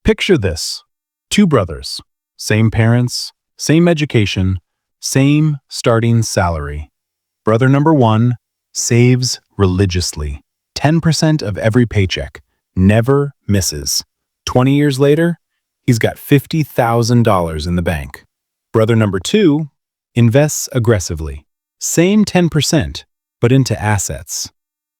Picture this. Two brothers, same parents, same education, same starting salary. Brother number one saves religiously. 10% of every paycheck. Never misses. 20 years later, he's got $50,000 in the bank. Brother number two invests aggressively. Same 10%, but into assets.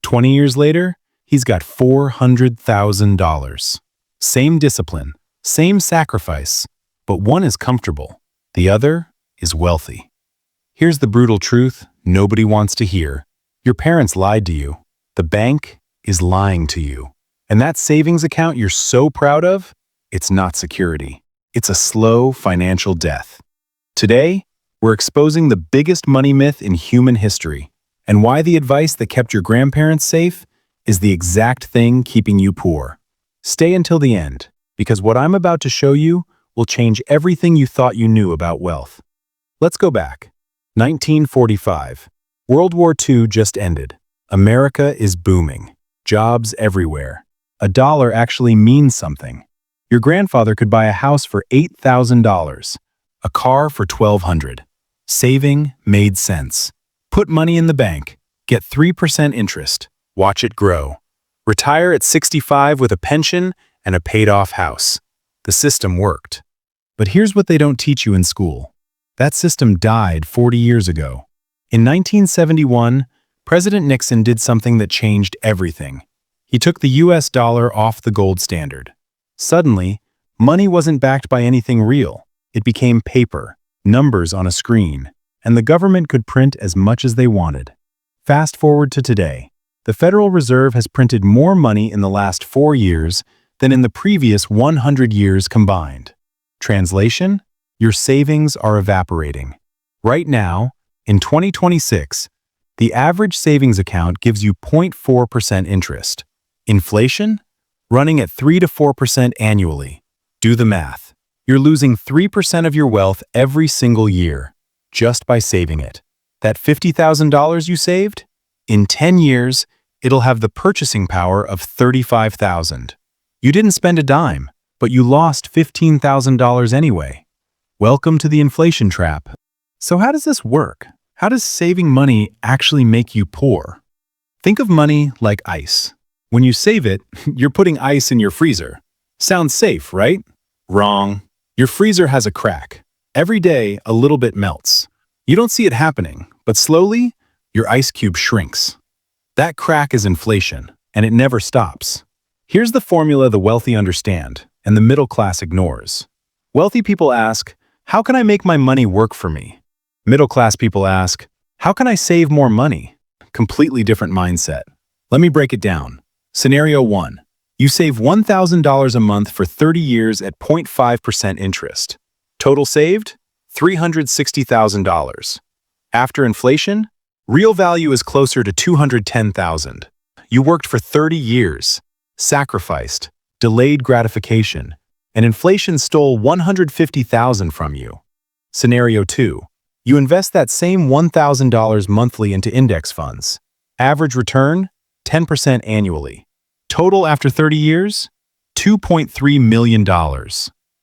20 years later, he's got $400,000. Same discipline, same sacrifice, but one is comfortable. The other is wealthy. Here's the brutal truth nobody wants to hear. Your parents lied to you. The bank is lying to you. And that savings account you're so proud of, it's not security. It's a slow financial death. Today, we're exposing the biggest money myth in human history, and why the advice that kept your grandparents safe is the exact thing keeping you poor. Stay until the end, because what I'm about to show you will change everything you thought you knew about wealth. Let's go back. 1945. World War II just ended. America is booming. Jobs everywhere. A dollar actually means something. Your grandfather could buy a house for $8,000, a car for $1,200. Saving made sense. Put money in the bank. Get 3% interest. Watch it grow. Retire at 65 with a pension and a paid-off house. The system worked. But here's what they don't teach you in school. That system died 40 years ago. In 1971, President Nixon did something that changed everything. He took the US dollar off the gold standard. Suddenly, money wasn't backed by anything real. It became paper, numbers on a screen, and the government could print as much as they wanted. Fast forward to today. The Federal Reserve has printed more money in the last 4 years than in the previous 100 years combined. Translation? Your savings are evaporating. Right now, in 2026, the average savings account gives you 0.4% interest. Inflation? Running at 3 to 4% annually. Do the math. You're losing 3% of your wealth every single year, just by saving it. That $50,000 you saved? In 10 years, it'll have the purchasing power of $35,000. You didn't spend a dime, but you lost $15,000 anyway. Welcome to the inflation trap. So how does this work? How does saving money actually make you poor? Think of money like ice. When you save it, you're putting ice in your freezer. Sounds safe, right? Wrong. Your freezer has a crack. Every day, a little bit melts. You don't see it happening, but slowly, your ice cube shrinks. That crack is inflation, and it never stops. Here's the formula the wealthy understand, and the middle class ignores. Wealthy people ask, how can I make my money work for me? Middle class people ask, how can I save more money? Completely different mindset. Let me break it down. Scenario 1. You save $1,000 a month for 30 years at 0.5% interest. Total saved? $360,000. After inflation? Real value is closer to $210,000. You worked for 30 years, sacrificed, delayed gratification, and inflation stole $150,000 from you. Scenario 2. You invest that same $1,000 monthly into index funds. Average return? 10% annually. Total after 30 years? $2.3 million.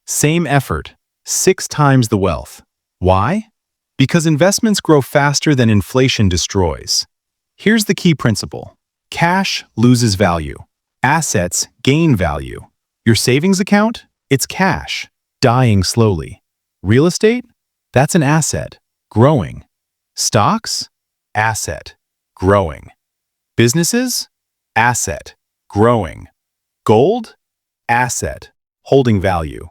Same effort, 6 times the wealth. Why? Because investments grow faster than inflation destroys. Here's the key principle. Cash loses value. Assets gain value. Your savings account? It's cash, dying slowly. Real estate? That's an asset, growing. Stocks? Asset, growing. Businesses? Asset, growing. Gold? Asset, holding value.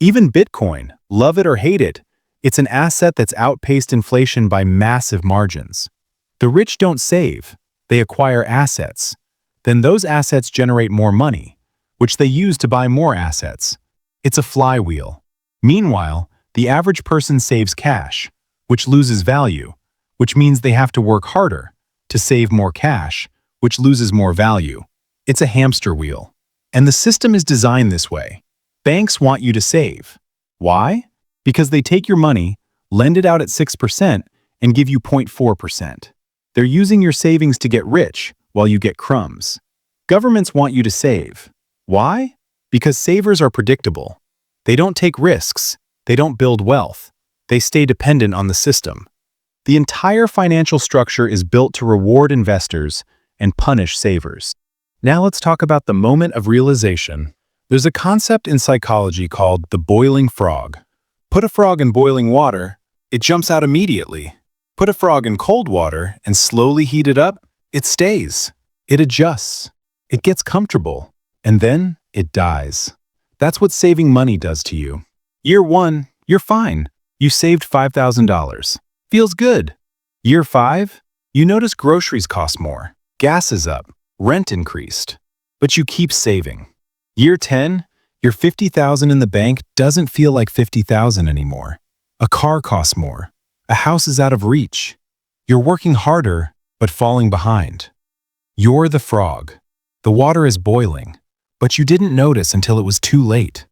Even Bitcoin, love it or hate it, it's an asset that's outpaced inflation by massive margins. The rich don't save, they acquire assets. Then those assets generate more money, which they use to buy more assets. It's a flywheel. Meanwhile, the average person saves cash, which loses value, which means they have to work harder to save more cash, which loses more value. It's a hamster wheel. And the system is designed this way. Banks want you to save. Why? Because they take your money, lend it out at 6%, and give you 0.4%. They're using your savings to get rich while you get crumbs. Governments want you to save. Why? Because savers are predictable. They don't take risks. They don't build wealth. They stay dependent on the system. The entire financial structure is built to reward investors and punish savers. Now let's talk about the moment of realization. There's a concept in psychology called the boiling frog. Put a frog in boiling water, it jumps out immediately. Put a frog in cold water and slowly heat it up, it stays. It adjusts. It gets comfortable. And then it dies. That's what saving money does to you. Year 1, you're fine. You saved $5,000. Feels good. Year 5, you notice groceries cost more. Gas is up. Rent increased. But you keep saving. Year 10, your $50,000 in the bank doesn't feel like $50,000 anymore. A car costs more. A house is out of reach. You're working harder, but falling behind. You're the frog. The water is boiling, but you didn't notice until it was too late.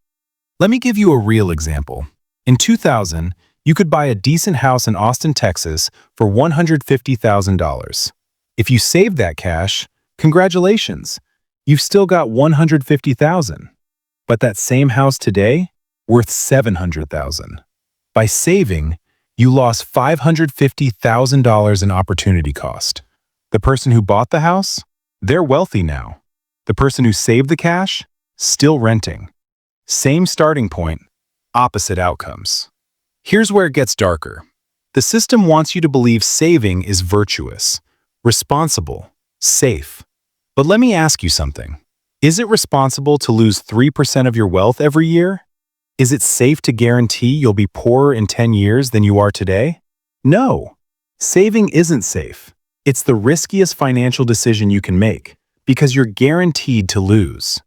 Let me give you a real example. In 2000, you could buy a decent house in Austin, Texas for $150,000. If you saved that cash, congratulations, you've still got $150,000. But that same house today, worth $700,000. By saving, you lost $550,000 in opportunity cost. The person who bought the house, they're wealthy now. The person who saved the cash, still renting. Same starting point, opposite outcomes. Here's where it gets darker. The system wants you to believe saving is virtuous, responsible, safe. But let me ask you something. Is it responsible to lose 3% of your wealth every year? Is it safe to guarantee you'll be poorer in 10 years than you are today? No. Saving isn't safe. It's the riskiest financial decision you can make because you're guaranteed to lose.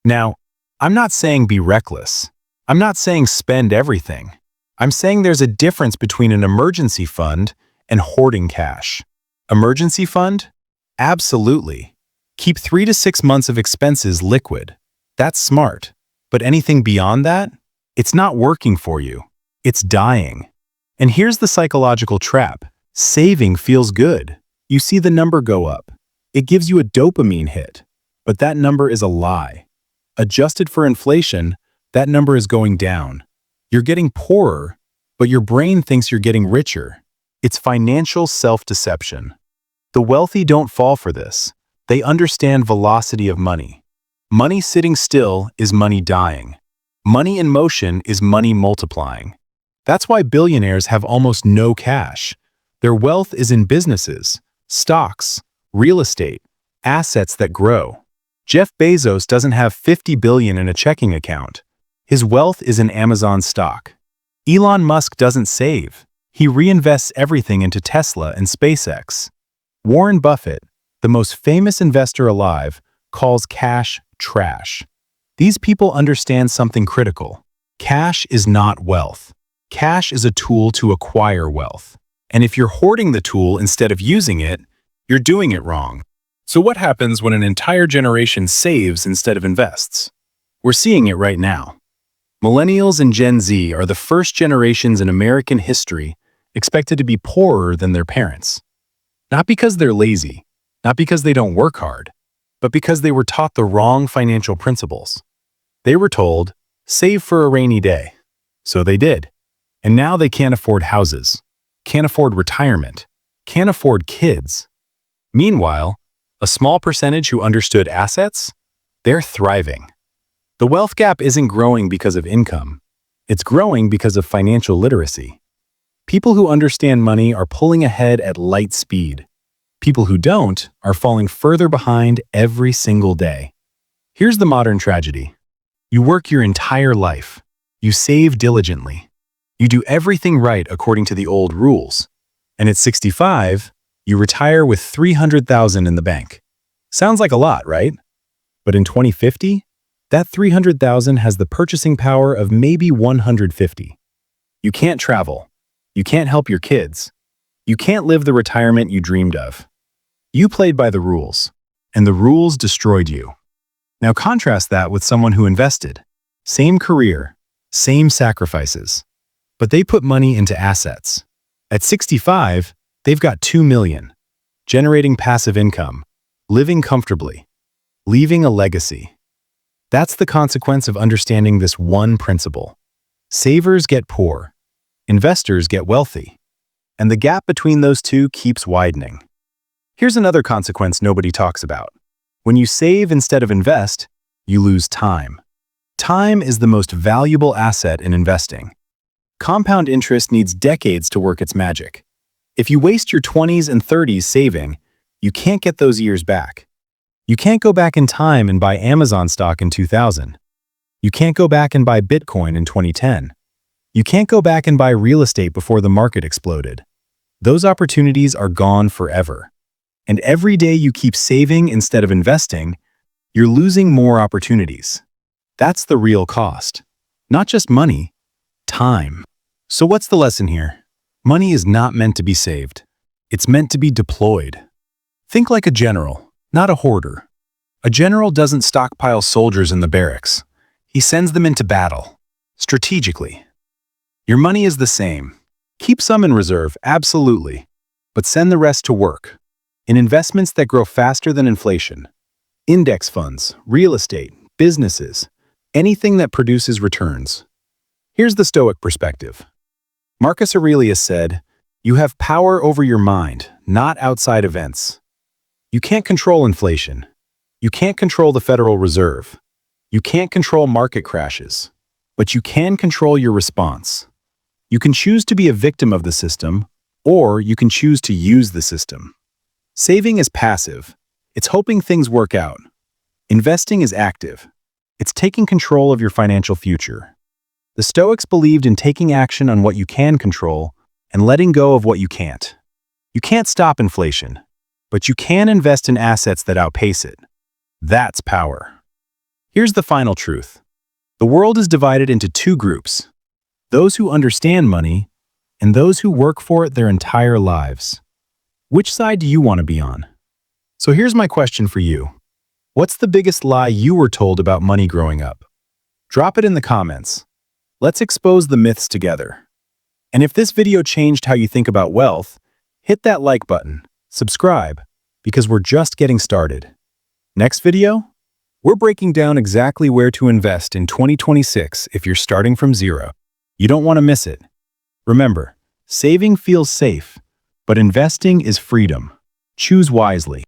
Now, I'm not saying be reckless. I'm not saying spend everything. I'm saying there's a difference between an emergency fund and hoarding cash. Emergency fund? Absolutely. Keep 3 to 6 months of expenses liquid. That's smart. But anything beyond that? It's not working for you. It's dying. And here's the psychological trap. Saving feels good. You see the number go up. It gives you a dopamine hit. But that number is a lie. Adjusted for inflation, that number is going down. You're getting poorer, but your brain thinks you're getting richer. It's financial self-deception. The wealthy don't fall for this. They understand velocity of money. Money sitting still is money dying. Money in motion is money multiplying. That's why billionaires have almost no cash. Their wealth is in businesses, stocks, real estate, assets that grow. Jeff Bezos doesn't have $50 billion in a checking account. His wealth is in Amazon stock. Elon Musk doesn't save. He reinvests everything into Tesla and SpaceX. Warren Buffett, the most famous investor alive, calls cash trash. These people understand something critical. Cash is not wealth. Cash is a tool to acquire wealth. And if you're hoarding the tool instead of using it, you're doing it wrong. So what happens when an entire generation saves instead of invests? We're seeing it right now. Millennials and Gen Z are the first generations in American history expected to be poorer than their parents. Not because they're lazy, not because they don't work hard, but because they were taught the wrong financial principles. They were told, save for a rainy day. So they did. And now they can't afford houses, can't afford retirement, can't afford kids. Meanwhile, a small percentage who understood assets, they're thriving. The wealth gap isn't growing because of income. It's growing because of financial literacy. People who understand money are pulling ahead at light speed. People who don't are falling further behind every single day. Here's the modern tragedy. You work your entire life. You save diligently. You do everything right according to the old rules. And at 65, you retire with $300,000 in the bank. Sounds like a lot, right? But in 2050, that $300,000 has the purchasing power of maybe $150,000. You can't travel. You can't help your kids. You can't live the retirement you dreamed of. You played by the rules, and the rules destroyed you. Now contrast that with someone who invested. Same career, same sacrifices. But they put money into assets. At 65, they've got $2 million, generating passive income, living comfortably, leaving a legacy. That's the consequence of understanding this one principle. Savers get poor, investors get wealthy, and the gap between those two keeps widening. Here's another consequence nobody talks about. When you save instead of invest, you lose time. Time is the most valuable asset in investing. Compound interest needs decades to work its magic. If you waste your 20s and 30s saving, you can't get those years back. You can't go back in time and buy Amazon stock in 2000. You can't go back and buy Bitcoin in 2010. You can't go back and buy real estate before the market exploded. Those opportunities are gone forever. And every day you keep saving instead of investing, you're losing more opportunities. That's the real cost. Not just money, time. So what's the lesson here? Money is not meant to be saved. It's meant to be deployed. Think like a general, not a hoarder. A general doesn't stockpile soldiers in the barracks. He sends them into battle, strategically. Your money is the same. Keep some in reserve, absolutely, but send the rest to work, in investments that grow faster than inflation. Index funds, real estate, businesses, anything that produces returns. Here's the Stoic perspective. Marcus Aurelius said, "You have power over your mind, not outside events." You can't control inflation. You can't control the Federal Reserve. You can't control market crashes. But you can control your response. You can choose to be a victim of the system, or you can choose to use the system. Saving is passive. It's hoping things work out. Investing is active. It's taking control of your financial future. The Stoics believed in taking action on what you can control and letting go of what you can't. You can't stop inflation, but you can invest in assets that outpace it. That's power. Here's the final truth. The world is divided into two groups: those who understand money and those who work for it their entire lives. Which side do you want to be on? So here's my question for you. What's the biggest lie you were told about money growing up? Drop it in the comments. Let's expose the myths together. And if this video changed how you think about wealth, hit that like button, subscribe, because we're just getting started. Next video, we're breaking down exactly where to invest in 2026 if you're starting from zero. You don't want to miss it. Remember, saving feels safe, but investing is freedom. Choose wisely.